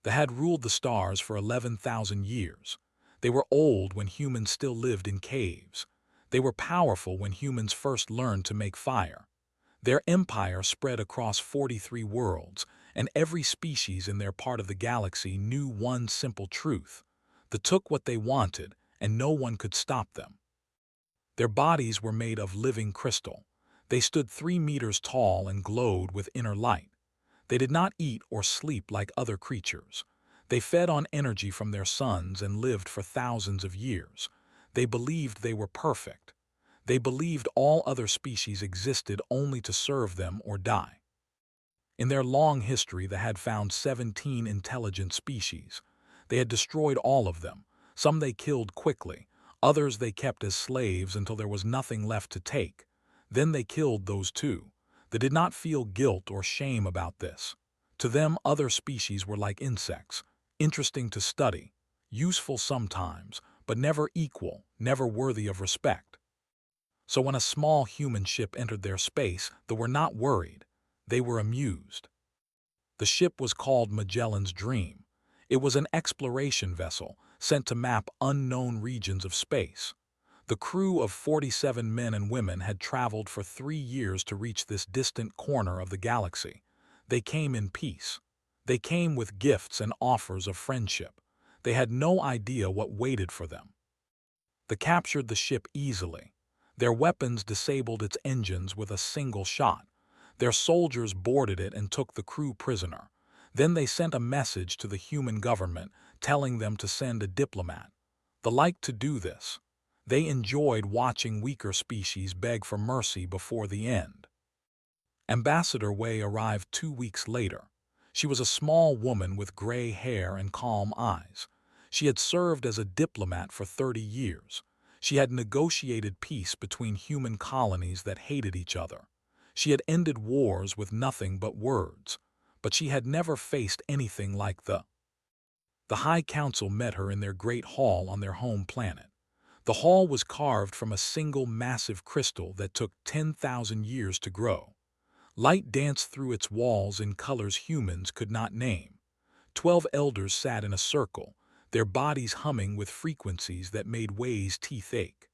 They had ruled the stars for 11,000 years. They were old when humans still lived in caves. They were powerful when humans first learned to make fire. Their empire spread across 43 worlds, and every species in their part of the galaxy knew one simple truth. They took what they wanted, and no one could stop them. Their bodies were made of living crystal. They stood 3 meters tall and glowed with inner light. They did not eat or sleep like other creatures. They fed on energy from their suns and lived for thousands of years. They believed they were perfect. They believed all other species existed only to serve them or die. In their long history, they had found 17 intelligent species. They had destroyed all of them. Some they killed quickly. Others they kept as slaves until there was nothing left to take. Then they killed those too. They did not feel guilt or shame about this. To them, other species were like insects, interesting to study, useful sometimes, but never equal, never worthy of respect. So when a small human ship entered their space, they were not worried. They were amused. The ship was called Magellan's Dream. It was an exploration vessel sent to map unknown regions of space. The crew of 47 men and women had traveled for 3 years to reach this distant corner of the galaxy. They came in peace. They came with gifts and offers of friendship. They had no idea what waited for them. They captured the ship easily. Their weapons disabled its engines with a single shot. Their soldiers boarded it and took the crew prisoner. Then they sent a message to the human government telling them to send a diplomat. They liked to do this. They enjoyed watching weaker species beg for mercy before the end. Ambassador Wei arrived 2 weeks later. She was a small woman with gray hair and calm eyes. She had served as a diplomat for 30 years. She had negotiated peace between human colonies that hated each other. She had ended wars with nothing but words, but she had never faced anything like the High Council met her in their great hall on their home planet. The hall was carved from a single massive crystal that took 10,000 years to grow. Light danced through its walls in colors humans could not name. 12 elders sat in a circle, their bodies humming with frequencies that made Wei's teeth ache.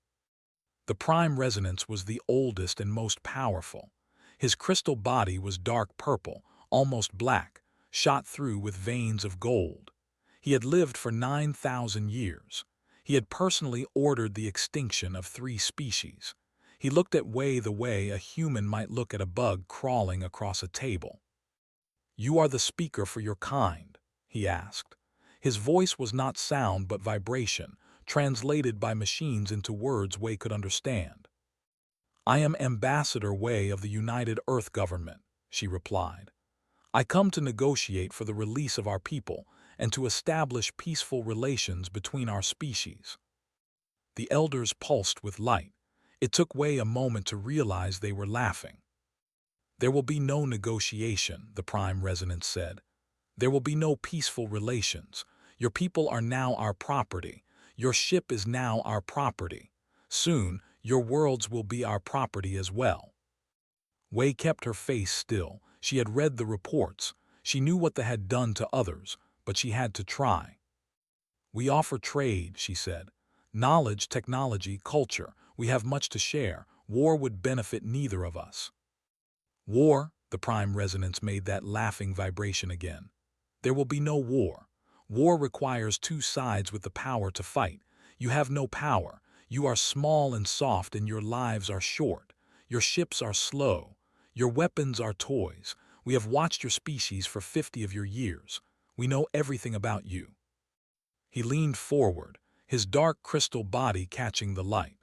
The prime resonance was the oldest and most powerful. His crystal body was dark purple, almost black, shot through with veins of gold. He had lived for 9,000 years. He had personally ordered the extinction of 3 species. He looked at Wei the way a human might look at a bug crawling across a table. "You are the speaker for your kind," he asked. His voice was not sound but vibration, translated by machines into words Wei could understand. "I am Ambassador Wei of the United Earth Government," she replied. "I come to negotiate for the release of our people and to establish peaceful relations between our species." The elders pulsed with light. It took Wei a moment to realize they were laughing. "There will be no negotiation," the prime resonance said. "There will be no peaceful relations. Your people are now our property. Your ship is now our property. Soon, your worlds will be our property as well." Wei kept her face still. She had read the reports. She knew what they had done to others, but she had to try. "We offer trade," she said. "Knowledge, technology, culture. We have much to share. War would benefit neither of us." "War?" The prime resonance made that laughing vibration again. "There will be no war. War requires 2 sides with the power to fight. You have no power. You are small and soft and your lives are short. Your ships are slow. Your weapons are toys. We have watched your species for 50 of your years. We know everything about you." He leaned forward, his dark crystal body catching the light.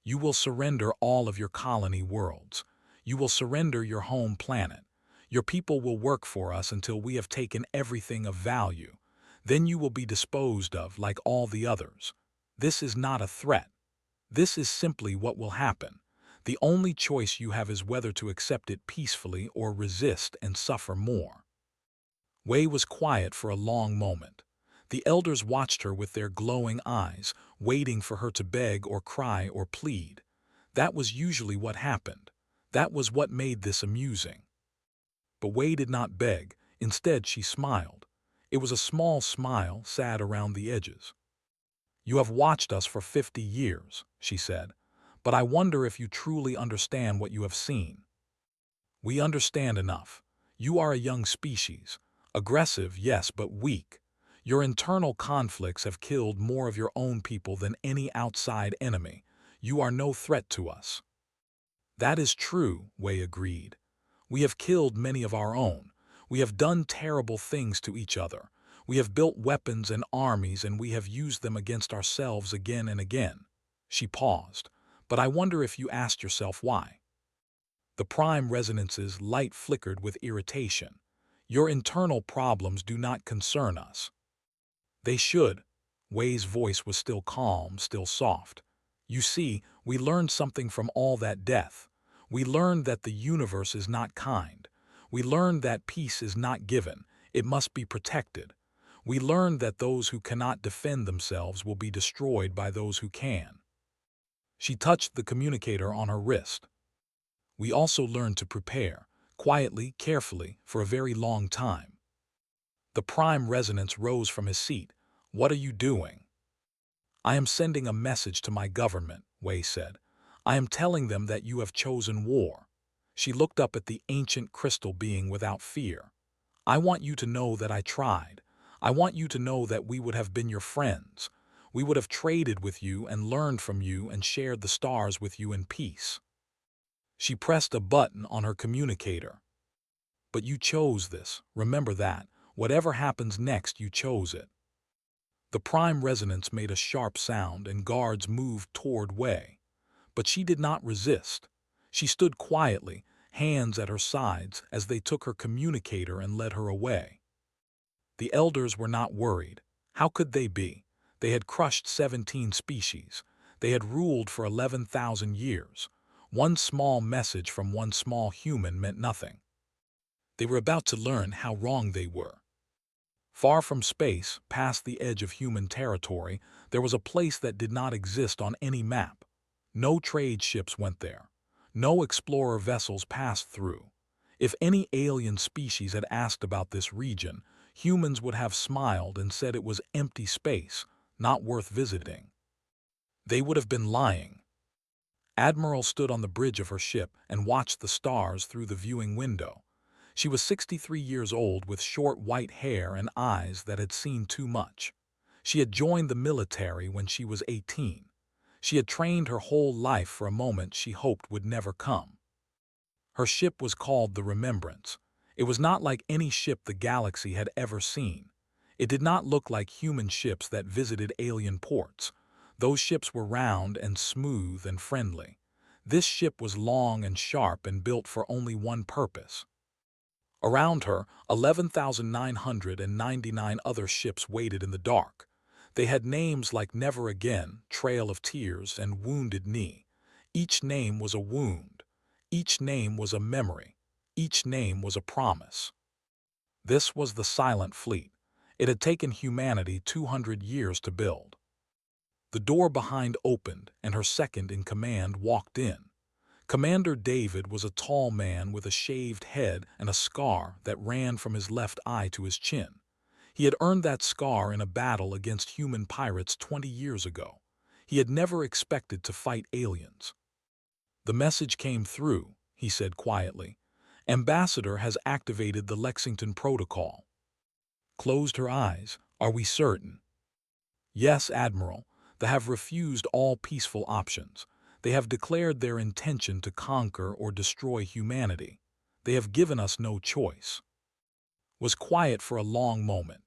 "You will surrender all of your colony worlds. You will surrender your home planet. Your people will work for us until we have taken everything of value. Then you will be disposed of like all the others. This is not a threat. This is simply what will happen. The only choice you have is whether to accept it peacefully or resist and suffer more." Wei was quiet for a long moment. The elders watched her with their glowing eyes, waiting for her to beg or cry or plead. That was usually what happened. That was what made this amusing. But Wei did not beg. Instead, she smiled. It was a small smile, sad around the edges. "You have watched us for 50 years," she said, "but I wonder if you truly understand what you have seen." "We understand enough. You are a young species. Aggressive, yes, but weak. Your internal conflicts have killed more of your own people than any outside enemy. You are no threat to us." "That is true," Wei agreed. "We have killed many of our own. We have done terrible things to each other. We have built weapons and armies, and we have used them against ourselves again and again." She paused. "But I wonder if you asked yourself why." The prime resonance's light flickered with irritation. "Your internal problems do not concern us." "They should." Wei's voice was still calm, still soft. "You see, we learned something from all that death. We learned that the universe is not kind. We learned that peace is not given, it must be protected. We learned that those who cannot defend themselves will be destroyed by those who can." She touched the communicator on her wrist. "We also learned to prepare, quietly, carefully, for a very long time." The prime resonance rose from his seat. "What are you doing?" "I am sending a message to my government," Wei said. "I am telling them that you have chosen war." She looked up at the ancient crystal being without fear. "I want you to know that I tried. I want you to know that we would have been your friends. We would have traded with you and learned from you and shared the stars with you in peace." She pressed a button on her communicator. "But you chose this, remember that. Whatever happens next, you chose it." The prime resonance made a sharp sound and guards moved toward Wei. But she did not resist. She stood quietly, hands at her sides, as they took her communicator and led her away. The elders were not worried. How could they be? They had crushed 17 species. They had ruled for 11,000 years. One small message from one small human meant nothing. They were about to learn how wrong they were. Far from space, past the edge of human territory, there was a place that did not exist on any map. No trade ships went there. No explorer vessels passed through. If any alien species had asked about this region, humans would have smiled and said it was empty space, not worth visiting. They would have been lying. Admiral stood on the bridge of her ship and watched the stars through the viewing window. She was 63 years old with short white hair and eyes that had seen too much. She had joined the military when she was 18. She had trained her whole life for a moment she hoped would never come. Her ship was called the Remembrance. It was not like any ship the galaxy had ever seen. It did not look like human ships that visited alien ports. Those ships were round and smooth and friendly. This ship was long and sharp and built for only one purpose. Around her, 11,999 other ships waited in the dark. They had names like Never Again, Trail of Tears, and Wounded Knee. Each name was a wound. Each name was a memory. Each name was a promise. This was the Silent Fleet. It had taken humanity 200 years to build. The door behind opened, and her second-in-command walked in. Commander David was a tall man with a shaved head and a scar that ran from his left eye to his chin. He had earned that scar in a battle against human pirates 20 years ago. He had never expected to fight aliens. "The message came through," he said quietly. "Ambassador has activated the Lexington Protocol." Closed her eyes. "Are we certain?" "Yes, Admiral. They have refused all peaceful options. They have declared their intention to conquer or destroy humanity. They have given us no choice." Was quiet for a long moment.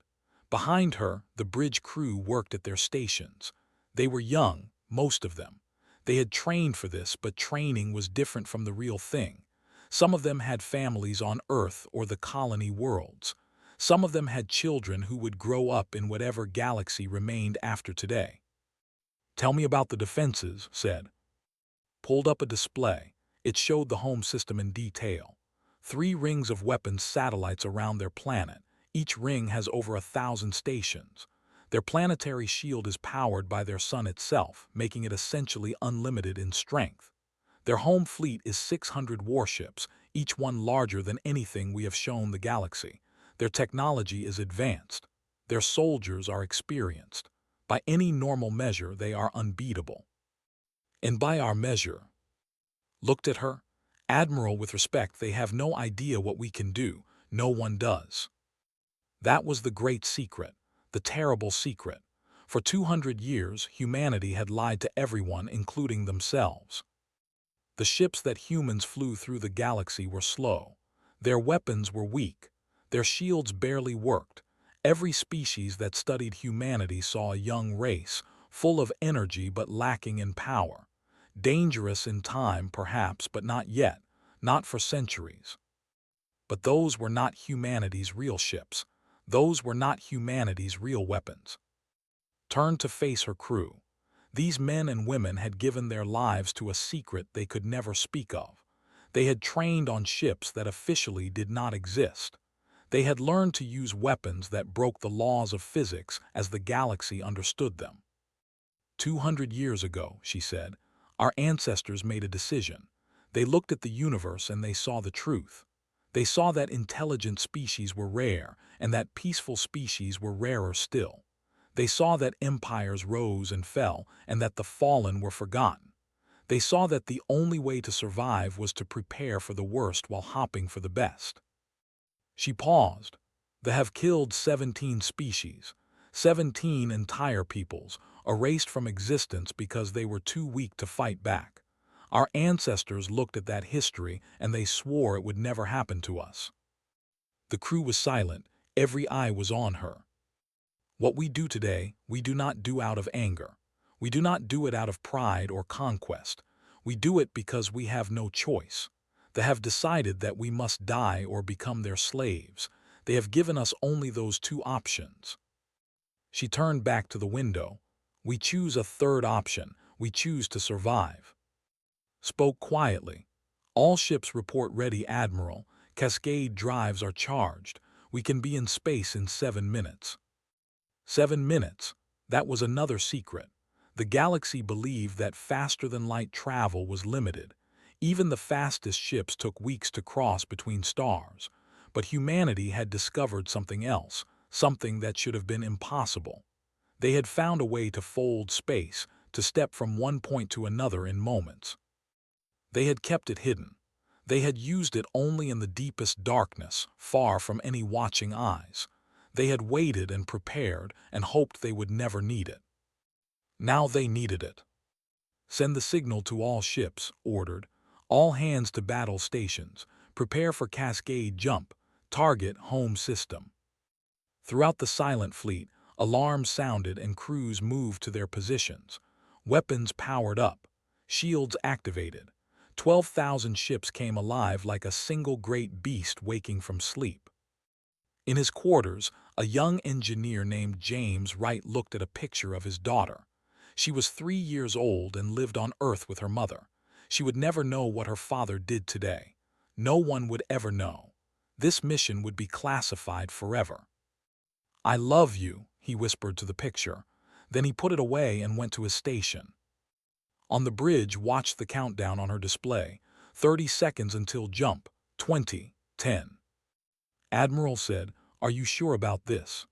Behind her, the bridge crew worked at their stations. They were young, most of them. They had trained for this, but training was different from the real thing. Some of them had families on Earth or the colony worlds. Some of them had children who would grow up in whatever galaxy remained after today. "Tell me about the defenses," said. Pulled up a display. It showed the home system in detail. 3 rings of weapons satellites around their planet. Each ring has over 1,000 stations. Their planetary shield is powered by their sun itself, making it essentially unlimited in strength. Their home fleet is 600 warships, each one larger than anything we have shown the galaxy. Their technology is advanced. Their soldiers are experienced. By any normal measure, they are unbeatable. And by our measure, looked at her, Admiral, with respect, they have no idea what we can do. No one does. That was the great secret, the terrible secret. For 200 years, humanity had lied to everyone, including themselves. The ships that humans flew through the galaxy were slow. Their weapons were weak. Their shields barely worked. Every species that studied humanity saw a young race, full of energy but lacking in power. Dangerous in time, perhaps, but not yet, not for centuries. But those were not humanity's real ships. Those were not humanity's real weapons. Turned to face her crew. These men and women had given their lives to a secret they could never speak of. They had trained on ships that officially did not exist. They had learned to use weapons that broke the laws of physics as the galaxy understood them. 200 years ago, she said, our ancestors made a decision. They looked at the universe and they saw the truth. They saw that intelligent species were rare and that peaceful species were rarer still. They saw that empires rose and fell and that the fallen were forgotten. They saw that the only way to survive was to prepare for the worst while hoping for the best. She paused. They have killed 17 species, 17 entire peoples, erased from existence because they were too weak to fight back. Our ancestors looked at that history and they swore it would never happen to us. The crew was silent. Every eye was on her. What we do today, we do not do out of anger. We do not do it out of pride or conquest. We do it because we have no choice. They have decided that we must die or become their slaves. They have given us only those two options. She turned back to the window. We choose a third option. We choose to survive. Spoke quietly. All ships report ready, Admiral. Cascade drives are charged. We can be in space in 7 minutes. 7 minutes. That was another secret. The galaxy believed that faster-than-light travel was limited. Even the fastest ships took weeks to cross between stars. But humanity had discovered something else, something that should have been impossible. They had found a way to fold space, to step from one point to another in moments. They had kept it hidden. They had used it only in the deepest darkness, far from any watching eyes. They had waited and prepared and hoped they would never need it. Now they needed it. Send the signal to all ships, ordered. All hands to battle stations. Prepare for cascade jump. Target home system. Throughout the silent fleet, alarms sounded and crews moved to their positions. Weapons powered up. Shields activated. 12,000 ships came alive like a single great beast waking from sleep. In his quarters, a young engineer named James Wright looked at a picture of his daughter. She was 3 years old and lived on Earth with her mother. She would never know what her father did today. No one would ever know. This mission would be classified forever. "I love you," he whispered to the picture. Then he put it away and went to his station. On the bridge, watched the countdown on her display. 30 seconds until jump. 20, 10. Admiral said, "Are you sure about this?"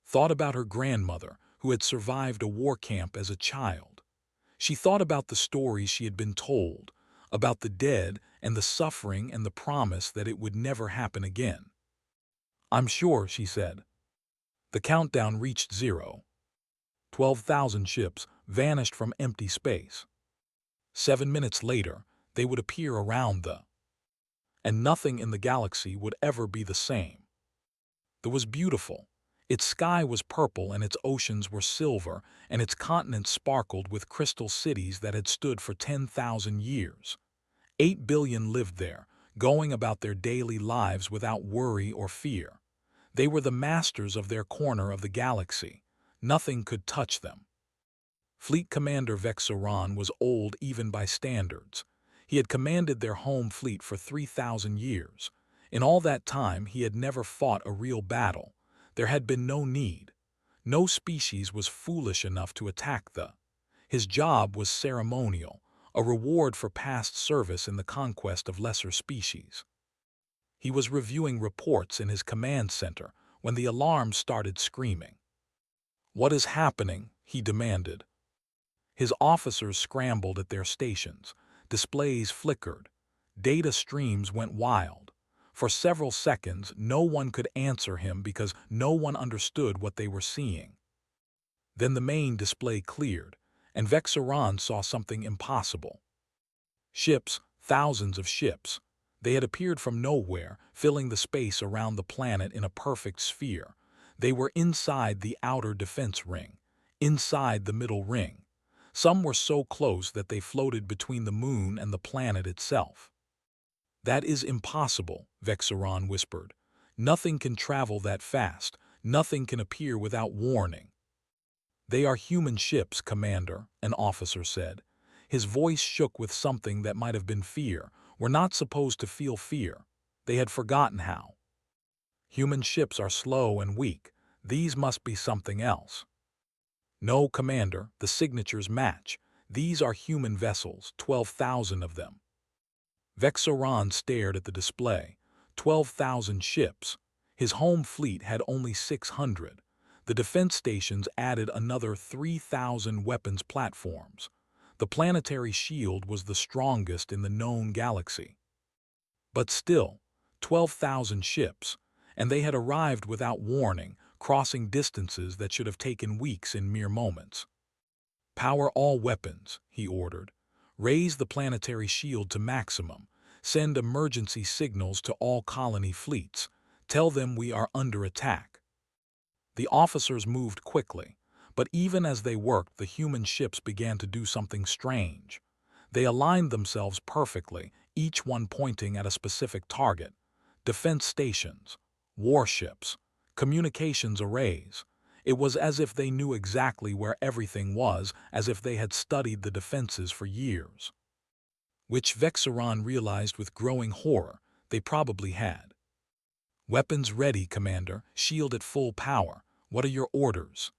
Thought about her grandmother, who had survived a war camp as a child. She thought about the stories she had been told, about the dead and the suffering and the promise that it would never happen again. "I'm sure," she said. The countdown reached 0. 12,000 ships vanished from empty space. 7 minutes later, they would appear around and nothing in the galaxy would ever be the same. It was beautiful. Its sky was purple and its oceans were silver, and its continents sparkled with crystal cities that had stood for 10,000 years. 8 billion lived there, going about their daily lives without worry or fear. They were the masters of their corner of the galaxy. Nothing could touch them. Fleet Commander Vexoran was old even by standards. He had commanded their home fleet for 3,000 years. In all that time, he had never fought a real battle. There had been no need. No species was foolish enough to attack His job was ceremonial, a reward for past service in the conquest of lesser species. He was reviewing reports in his command center when the alarm started screaming. "What is happening?" he demanded. His officers scrambled at their stations. Displays flickered. Data streams went wild. For several seconds, no one could answer him because no one understood what they were seeing. Then the main display cleared, and Vexaron saw something impossible. Ships, thousands of ships. They had appeared from nowhere, filling the space around the planet in a perfect sphere. They were inside the outer defense ring, inside the middle ring. Some were so close that they floated between the moon and the planet itself. "That is impossible," Vexaron whispered. "Nothing can travel that fast. Nothing can appear without warning." "They are human ships, Commander," an officer said. His voice shook with something that might have been fear. "We're not supposed to feel fear." They had forgotten how. "Human ships are slow and weak. These must be something else." "No, Commander, the signatures match. These are human vessels, 12,000 of them." Vexaron stared at the display. 12,000 ships. His home fleet had only 600. The defense stations added another 3,000 weapons platforms. The planetary shield was the strongest in the known galaxy. But still, 12,000 ships, and they had arrived without warning, crossing distances that should have taken weeks in mere moments. "Power all weapons," he ordered. "Raise the planetary shield to maximum. Send emergency signals to all colony fleets. Tell them we are under attack." The officers moved quickly, but even as they worked, the human ships began to do something strange. They aligned themselves perfectly, each one pointing at a specific target. Defense stations, warships, communications arrays. It was as if they knew exactly where everything was, as if they had studied the defenses for years. Which Vexaron realized with growing horror they probably had. "Weapons ready, Commander. Shield at full power. What are your orders?"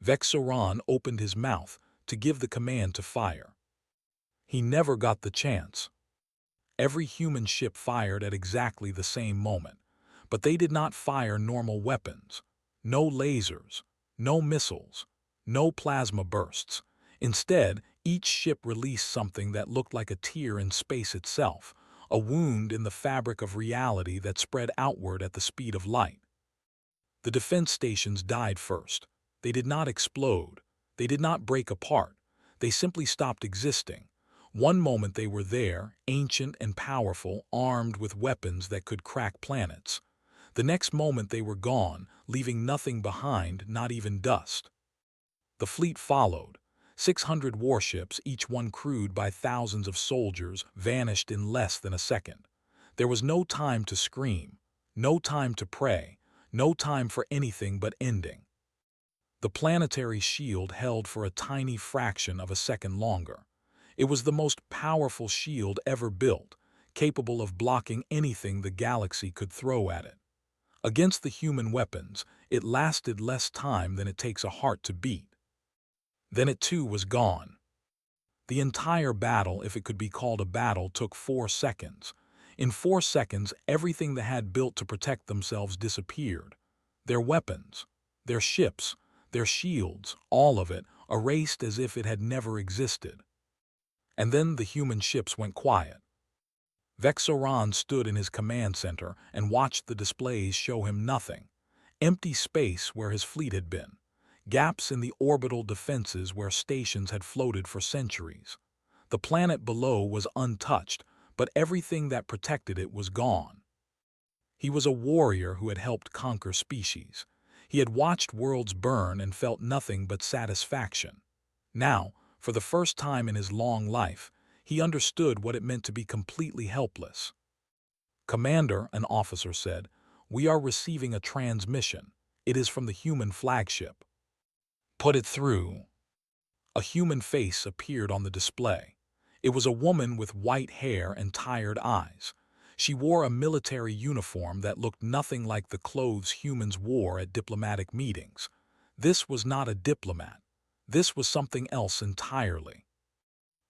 Vexaron opened his mouth to give the command to fire. He never got the chance. Every human ship fired at exactly the same moment, but they did not fire normal weapons. No lasers, no missiles, no plasma bursts. Instead, each ship released something that looked like a tear in space itself, a wound in the fabric of reality that spread outward at the speed of light. The defense stations died first. They did not explode. They did not break apart. They simply stopped existing. One moment they were there, ancient and powerful, armed with weapons that could crack planets. The next moment they were gone, leaving nothing behind, not even dust. The fleet followed. 600 warships, each one crewed by thousands of soldiers, vanished in less than a second. There was no time to scream, no time to pray, no time for anything but ending. The planetary shield held for a tiny fraction of a second longer. It was the most powerful shield ever built, capable of blocking anything the galaxy could throw at it. Against the human weapons, it lasted less time than it takes a heart to beat. Then it too was gone. The entire battle, if it could be called a battle, took 4 seconds. In 4 seconds, everything they had built to protect themselves disappeared. Their weapons, their ships, their shields, all of it, erased as if it had never existed. And then the human ships went quiet. Vexaron stood in his command center and watched the displays show him nothing. Empty space where his fleet had been. Gaps in the orbital defenses where stations had floated for centuries. The planet below was untouched, but everything that protected it was gone. He was a warrior who had helped conquer species. He had watched worlds burn and felt nothing but satisfaction. Now, for the first time in his long life, he understood what it meant to be completely helpless. "Commander," an officer said, "we are receiving a transmission. It is from the human flagship." "Put it through." A human face appeared on the display. It was a woman with white hair and tired eyes. She wore a military uniform that looked nothing like the clothes humans wore at diplomatic meetings. This was not a diplomat. This was something else entirely.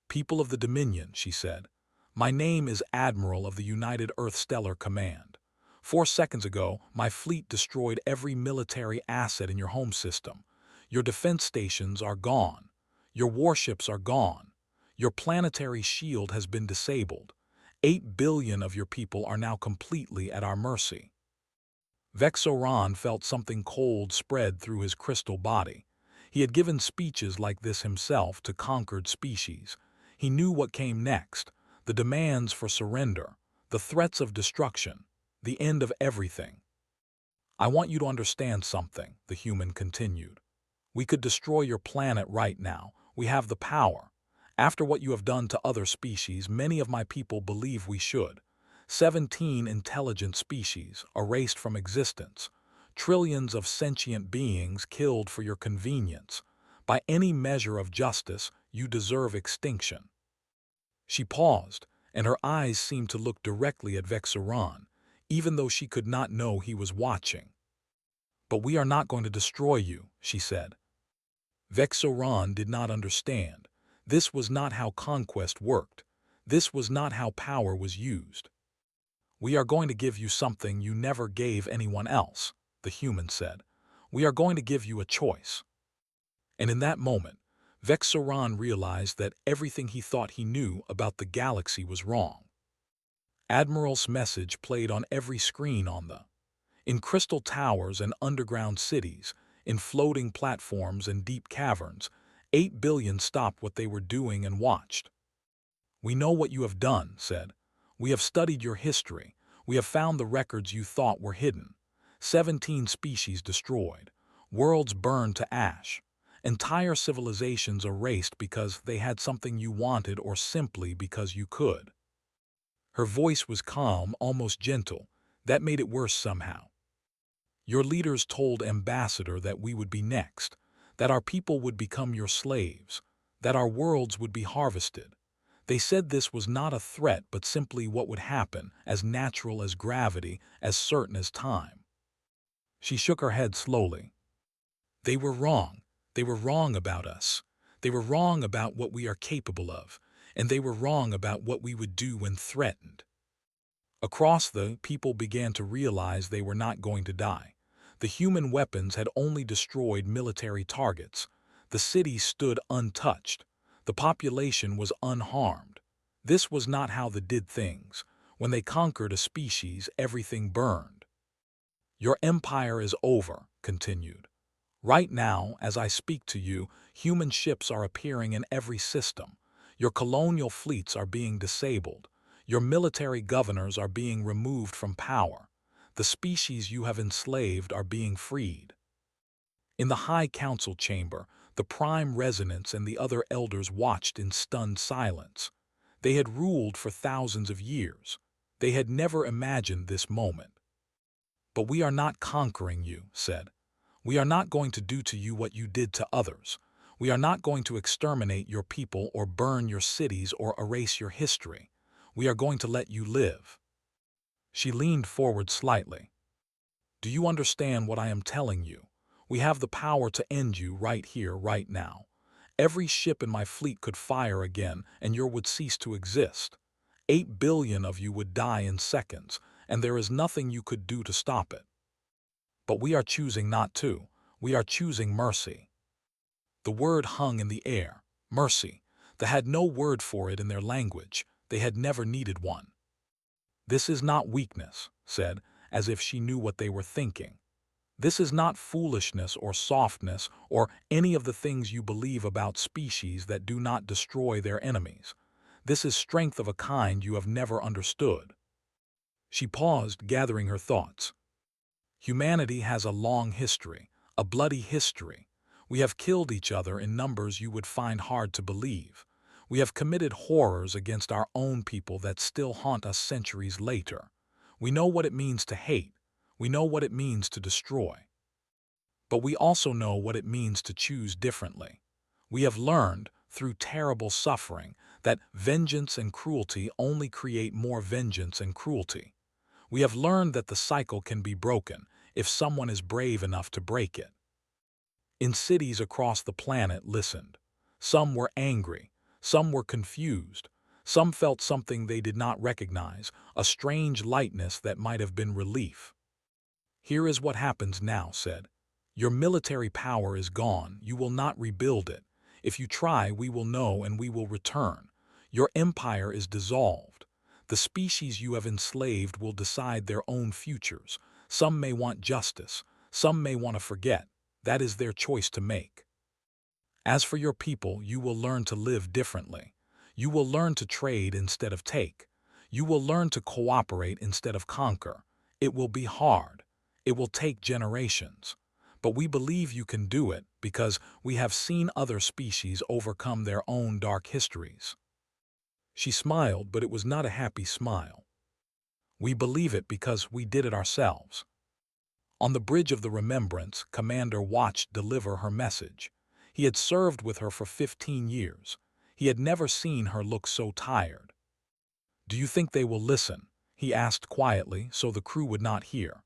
"People of the Dominion," she said, "my name is Admiral of the United Earth Stellar Command. 4 seconds ago, my fleet destroyed every military asset in your home system. Your defense stations are gone. Your warships are gone. Your planetary shield has been disabled. 8 billion of your people are now completely at our mercy. Vexoran felt something cold spread through his crystal body. He had given speeches like this himself to conquered species. He knew what came next, the demands for surrender, the threats of destruction, the end of everything. I want you to understand something, the human continued. We could destroy your planet right now. We have the power. After what you have done to other species, many of my people believe we should. 17 intelligent species erased from existence. Trillions of sentient beings killed for your convenience. By any measure of justice, you deserve extinction. She paused, and her eyes seemed to look directly at Vexoran, even though she could not know he was watching. But we are not going to destroy you, she said. Vexoran did not understand. This was not how conquest worked. This was not how power was used. We are going to give you something you never gave anyone else, the human said. We are going to give you a choice. And in that moment, Vexoran realized that everything he thought he knew about the galaxy was wrong. Admiral's message played on every screen in crystal towers and underground cities, in floating platforms and deep caverns. 8 billion stopped what they were doing and watched. We know what you have done, said. We have studied your history. We have found the records you thought were hidden. 17 species destroyed. Worlds burned to ash. Entire civilizations erased because they had something you wanted or simply because you could. Her voice was calm, almost gentle. That made it worse somehow. Your leaders told Ambassador that we would be next, that our people would become your slaves, that our worlds would be harvested. They said this was not a threat but simply what would happen, as natural as gravity, as certain as time. She shook her head slowly. They were wrong. They were wrong about us. They were wrong about what we are capable of, and they were wrong about what we would do when threatened. Across the people began to realize they were not going to die. The human weapons had only destroyed military targets. The city stood untouched. The population was unharmed. This was not how they did things. When they conquered a species, everything burned. Your empire is over, continued. Right now, as I speak to you, human ships are appearing in every system. Your colonial fleets are being disabled. Your military governors are being removed from power. The species you have enslaved are being freed. In the High Council chamber, the Prime Resonance and the other elders watched in stunned silence. They had ruled for thousands of years. They had never imagined this moment. But we are not conquering you, said. We are not going to do to you what you did to others. We are not going to exterminate your people or burn your cities or erase your history. We are going to let you live. She leaned forward slightly. Do you understand what I am telling you? We have the power to end you right here, right now. Every ship in my fleet could fire again, and you would cease to exist. 8 billion of you would die in seconds, and there is nothing you could do to stop it. But we are choosing not to. We are choosing mercy. The word hung in the air. Mercy. They had no word for it in their language. They had never needed one. This is not weakness, said, as if she knew what they were thinking. This is not foolishness or softness or any of the things you believe about species that do not destroy their enemies. This is strength of a kind you have never understood. She paused, gathering her thoughts. Humanity has a long history, a bloody history. We have killed each other in numbers you would find hard to believe. We have committed horrors against our own people that still haunt us centuries later. We know what it means to hate. We know what it means to destroy. But we also know what it means to choose differently. We have learned, through terrible suffering, that vengeance and cruelty only create more vengeance and cruelty. We have learned that the cycle can be broken if someone is brave enough to break it. In cities across the planet listened. Some were angry. Some were confused. Some felt something they did not recognize, a strange lightness that might have been relief. "Here is what happens now," said. "Your military power is gone. You will not rebuild it. If you try, we will know and we will return. Your empire is dissolved. The species you have enslaved will decide their own futures. Some may want justice. Some may want to forget. That is their choice to make. As for your people, you will learn to live differently. You will learn to trade instead of take. You will learn to cooperate instead of conquer. It will be hard. It will take generations. But we believe you can do it because we have seen other species overcome their own dark histories." She smiled, but it was not a happy smile. "We believe it because we did it ourselves." On the bridge of the Remembrance, Commander watched deliver her message. He had served with her for 15 years. He had never seen her look so tired. "Do you think they will listen?" he asked quietly so the crew would not hear.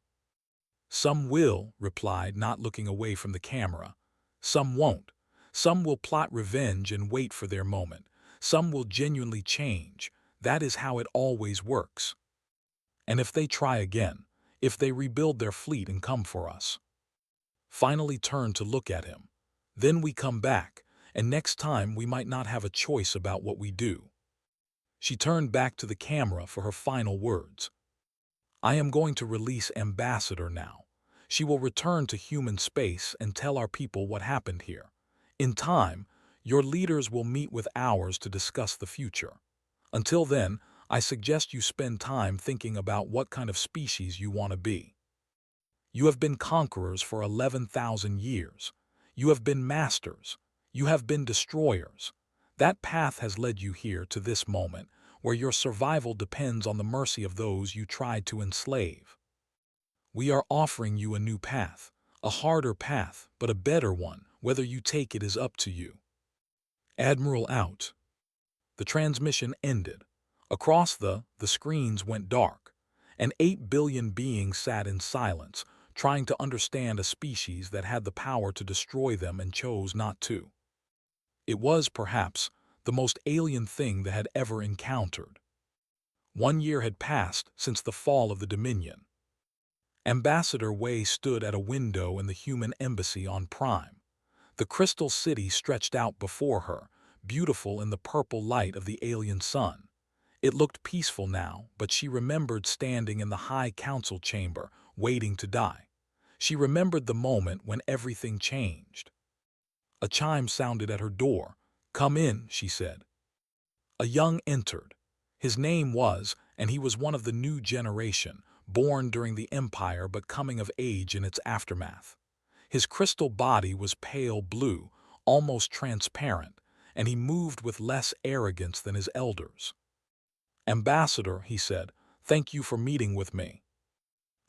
"Some will," replied, not looking away from the camera. "Some won't. Some will plot revenge and wait for their moment. Some will genuinely change. That is how it always works. And if they try again, if they rebuild their fleet and come for us, finally turn to look at him, then we come back, and next time we might not have a choice about what we do." She turned back to the camera for her final words. "I am going to release Ambassador now. She will return to human space and tell our people what happened here. In time, your leaders will meet with ours to discuss the future. Until then, I suggest you spend time thinking about what kind of species you want to be. You have been conquerors for 11,000 years. You have been masters. You have been destroyers. That path has led you here to this moment, where your survival depends on the mercy of those you tried to enslave. We are offering you a new path, a harder path, but a better one. Whether you take it is up to you." Admiral out. The transmission ended. Across the screens went dark, and 8 billion beings sat in silence, trying to understand a species that had the power to destroy them and chose not to. It was, perhaps, the most alien thing they had ever encountered. 1 year had passed since the fall of the Dominion. Ambassador Wei stood at a window in the human embassy on Prime. The crystal city stretched out before her, beautiful in the purple light of the alien sun. It looked peaceful now, but she remembered standing in the High Council chamber, waiting to die. She remembered the moment when everything changed. A chime sounded at her door. "Come in," she said. A young entered. His name was, and he was one of the new generation, born during the Empire but coming of age in its aftermath. His crystal body was pale blue, almost transparent, and he moved with less arrogance than his elders. "Ambassador," he said, "thank you for meeting with me."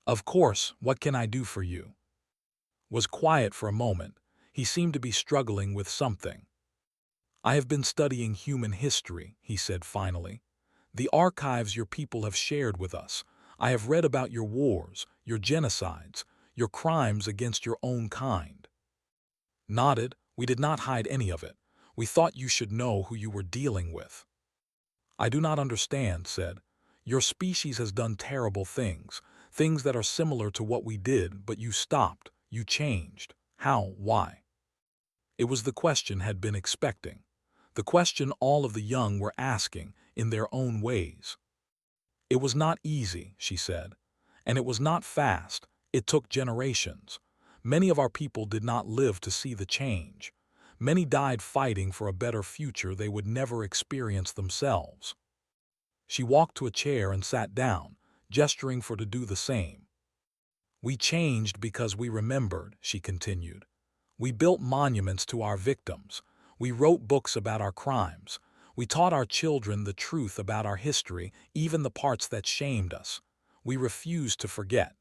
"Of course, what can I do for you?" Was quiet for a moment. He seemed to be struggling with something. "I have been studying human history," he said finally. "The archives your people have shared with us. I have read about your wars, your genocides, your crimes against your own kind." Nodded. "We did not hide any of it. We thought you should know who you were dealing with." "I do not understand," said. "Your species has done terrible things, things that are similar to what we did, but you stopped, you changed. How, why?" It was the question had been expecting. The question all of the young were asking, in their own ways. "It was not easy," she said. "And it was not fast. It took generations. Many of our people did not live to see the change. Many died fighting for a better future they would never experience themselves." She walked to a chair and sat down, gesturing for to do the same. "We changed because we remembered," she continued. "We built monuments to our victims. We wrote books about our crimes. We taught our children the truth about our history, even the parts that shamed us. We refused to forget."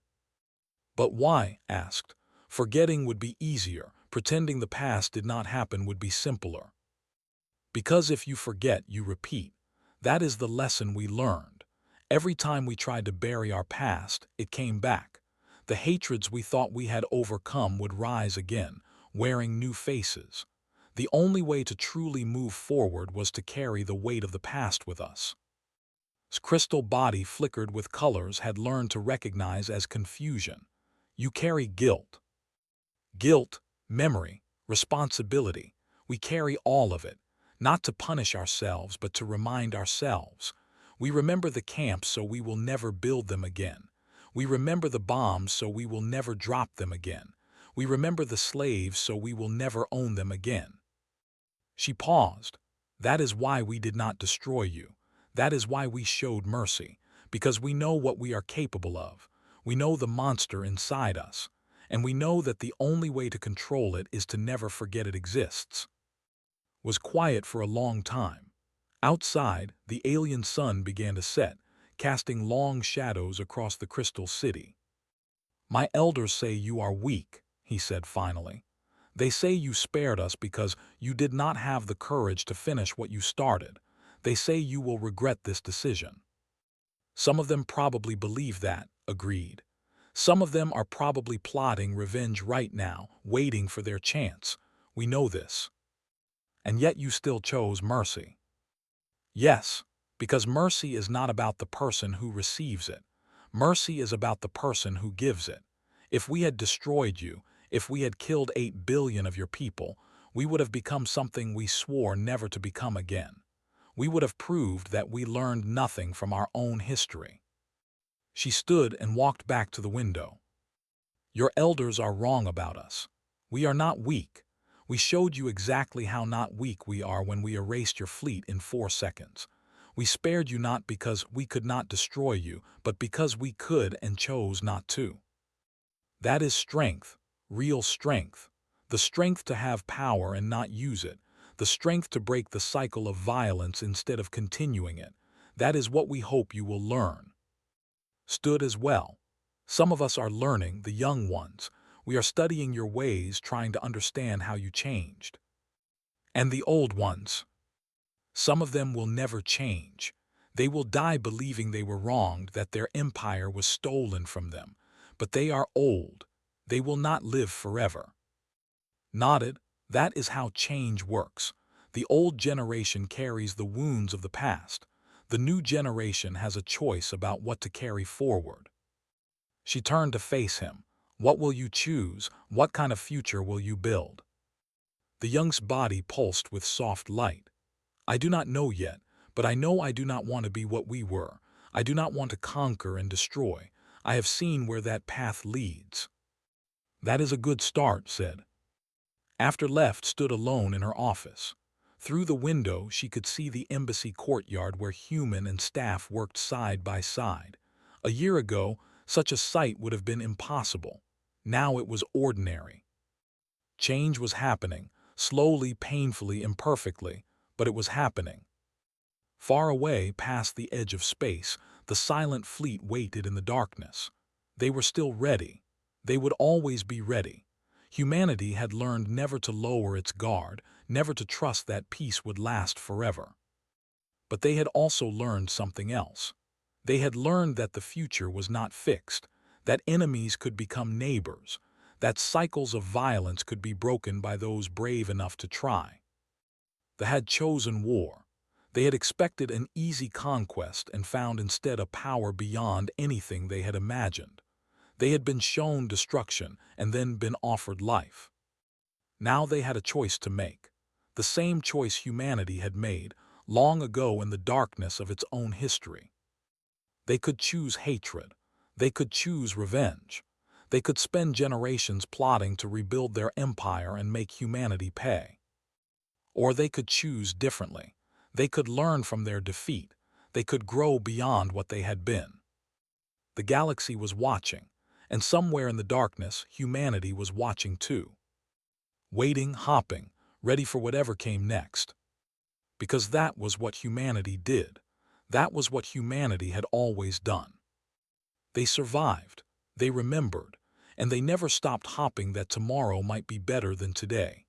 "But why?" asked. "Forgetting would be easier. Pretending the past did not happen would be simpler." "Because if you forget, you repeat. That is the lesson we learned. Every time we tried to bury our past, it came back. The hatreds we thought we had overcome would rise again, wearing new faces. The only way to truly move forward was to carry the weight of the past with us. His crystal body flickered with colors had learned to recognize as confusion. You carry guilt. Guilt, memory, responsibility. We carry all of it, not to punish ourselves but to remind ourselves. We remember the camps so we will never build them again. We remember the bombs so we will never drop them again. We remember the slaves so we will never own them again. She paused. That is why we did not destroy you. That is why we showed mercy, because we know what we are capable of. We know the monster inside us, and we know that the only way to control it is to never forget it exists. Was quiet for a long time. Outside, the alien sun began to set, casting long shadows across the crystal city. My elders say you are weak, he said finally. They say you spared us because you did not have the courage to finish what you started. They say you will regret this decision. Some of them probably believe that, agreed. Some of them are probably plotting revenge right now, waiting for their chance. We know this. And yet you still chose mercy. Yes, because mercy is not about the person who receives it. Mercy is about the person who gives it. If we had destroyed you, if we had killed 8 billion of your people, we would have become something we swore never to become again. We would have proved that we learned nothing from our own history. She stood and walked back to the window. Your elders are wrong about us. We are not weak. We showed you exactly how not weak we are when we erased your fleet in 4 seconds. We spared you not because we could not destroy you, but because we could and chose not to. That is strength, real strength. The strength to have power and not use it. The strength to break the cycle of violence instead of continuing it. That is what we hope you will learn. Stood as well. Some of us are learning, the young ones. We are studying your ways, trying to understand how you changed. And the old ones. Some of them will never change. They will die believing they were wronged, that their empire was stolen from them. But they are old. They will not live forever. Nodded. That is how change works. The old generation carries the wounds of the past. The new generation has a choice about what to carry forward. She turned to face him. What will you choose? What kind of future will you build? The young's body pulsed with soft light. I do not know yet, but I know I do not want to be what we were. I do not want to conquer and destroy. I have seen where that path leads. That is a good start, said. After left stood alone in her office. Through the window she could see the embassy courtyard where human and staff worked side by side. A year ago, such a sight would have been impossible. Now it was ordinary. Change was happening, slowly, painfully, imperfectly, but it was happening. Far away, past the edge of space, the silent fleet waited in the darkness. They were still ready. They would always be ready. Humanity had learned never to lower its guard, never to trust that peace would last forever. But they had also learned something else. They had learned that the future was not fixed, that enemies could become neighbors, that cycles of violence could be broken by those brave enough to try. They had chosen war. They had expected an easy conquest and found instead a power beyond anything they had imagined. They had been shown destruction and then been offered life. Now they had a choice to make, the same choice humanity had made long ago in the darkness of its own history. They could choose hatred. They could choose revenge. They could spend generations plotting to rebuild their empire and make humanity pay. Or they could choose differently. They could learn from their defeat. They could grow beyond what they had been. The galaxy was watching, and somewhere in the darkness, humanity was watching too. Waiting, hopping, ready for whatever came next. Because that was what humanity did. That was what humanity had always done. They survived, they remembered, and they never stopped hopping that tomorrow might be better than today.